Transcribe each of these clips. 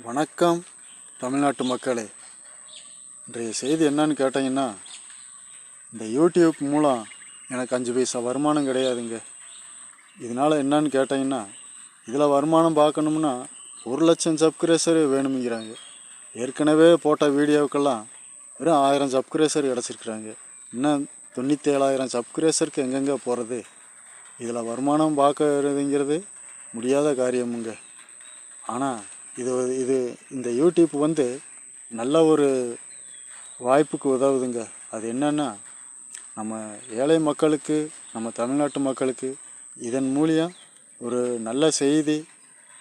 வணக்கம் தமிழ்நாட்டு மக்களே. இன்றைய செய்தி என்னன்னு கேட்டிங்கன்னா, இந்த யூடியூப் மூலம் எனக்கு 5 பைசா வருமானம் கிடையாதுங்க. இதனால் என்னன்னு கேட்டிங்கன்னா, இதில் வருமானம் பார்க்கணும்னா 1,00,000 சப்ஸ்கிரைபர் வேணுங்கிறாங்க. ஏற்கனவே போட்ட வீடியோவுக்கெல்லாம் வெறும் 1000 சப்ஸ்கிரைபர் கிடச்சிருக்குறாங்க. இன்னும் 97,000 சப்ஸ்கிரைபருக்கு எங்கெங்கே போகிறது? இதில் வருமானம் பார்க்கறதுங்கிறது முடியாத காரியமுங்க. ஆனால் இது இந்த யூடியூப் நல்ல ஒரு வாய்ப்புக்கு உதவுதுங்க. அது என்னென்னா, நம்ம ஏழை மக்களுக்கு, நம்ம தமிழ்நாட்டு மக்களுக்கு இதன் மூலியம் ஒரு நல்ல செய்தி,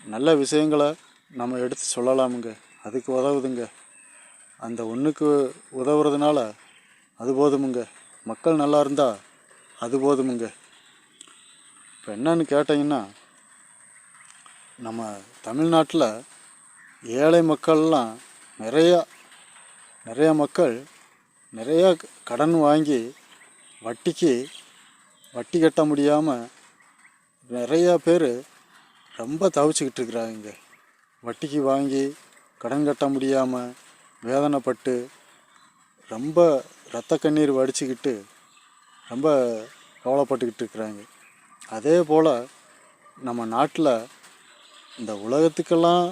நல்ல விஷயங்களை நம்ம எடுத்து சொல்லலாமுங்க. அதுக்கு உதவுதுங்க. அந்த ஒன்றுக்கு உதவுறதுனால அது போதுமுங்க. மக்கள் நல்லா இருந்தால் அது போதுமுங்க. இப்போ என்னன்னு கேட்டிங்கன்னா, நம்ம தமிழ்நாட்டில் ஏழை மக்கள்லாம் நிறையா மக்கள் நிறையா கடன் வாங்கி வட்டி கட்ட முடியாமல் நிறையா பேர் ரொம்ப தவிச்சிக்கிட்டு இருக்கிறாங்க. வட்டிக்கு வாங்கி கடன் கட்ட முடியாமல் வேதனைப்பட்டு ரொம்ப இரத்த கண்ணீர் வடிச்சுக்கிட்டு ரொம்ப கவலைப்பட்டுக்கிட்டு இருக்கிறாங்க. அதே போல் நம்ம நாட்டில் இந்த உலகத்துக்கெல்லாம்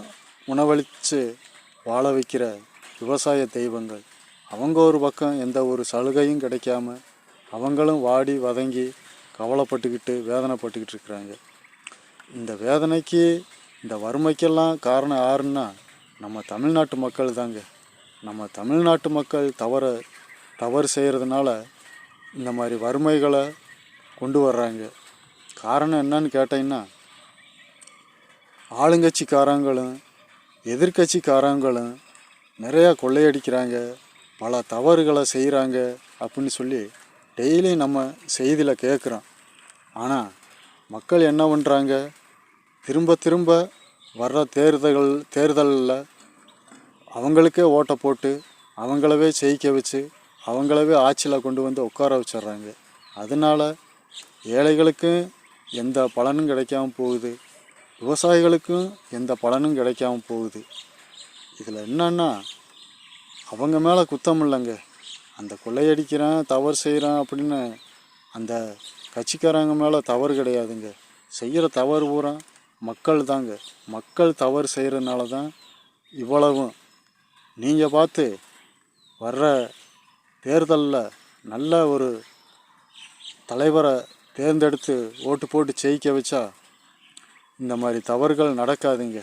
உணவளித்து வாழ வைக்கிற விவசாய தெய்வங்கள், அவங்க ஒரு பக்கம் எந்த ஒரு சலுகையும் கிடைக்காம அவங்களும் வாடி வதங்கி கவலைப்பட்டுக்கிட்டு வேதனைப்பட்டுக்கிட்டு இருக்கிறாங்க. இந்த வேதனைக்கு, இந்த வறுமைக்கெல்லாம் காரணம் யாருன்னா நம்ம தமிழ்நாட்டு மக்கள் தாங்க. நம்ம தமிழ்நாட்டு மக்கள் தவறு செய்கிறதுனால இந்த மாதிரி வறுமைகளை கொண்டு வர்றாங்க. காரணம் என்னன்னு கேட்டிங்கன்னா, ஆளுங்கட்சிக்காரங்களும் எதிர்கட்சிக்காரங்களும் நிறையா கொள்ளையடிக்கிறாங்க, பல தவறுகளை செய்கிறாங்க அப்படின்னு சொல்லி டெய்லி நம்ம செய்தியில் கேட்குறோம். ஆனால் மக்கள் என்ன பண்ணுறாங்க? திரும்ப திரும்ப வர்ற தேர்தலில் அவங்களுக்கே ஓட்டை போட்டு அவங்களவே ஜெயிக்க வச்சு அவங்களவே ஆட்சியில் கொண்டு வந்து உட்கார வச்சிட்றாங்க. அதனால் ஏழைகளுக்கும் எந்த பலனும் கிடைக்காம போகுது, விவசாயிகளுக்கும் எந்த பலனும் கிடைக்காம போகுது. இதில் என்னன்னா, அவங்க மேலே குத்தம் இல்லைங்க. அந்த கொள்ளையடிக்கிறான், தவறு செய்கிறான் அப்படின்னு அந்த கட்சிக்காரங்க மேலே தவறு கிடையாதுங்க. செய்கிற தவறு பூரா மக்கள் தாங்க. மக்கள் தவறு செய்கிறதுனால தான் இவ்வளவும். நீங்கள் பார்த்து வர்ற தேர்தலில் நல்ல ஒரு தலைவரை தேர்ந்தெடுத்து ஓட்டு போட்டு ஜெயிக்க வச்சா இந்த மாதிரி தவறுகள் நடக்காதுங்க.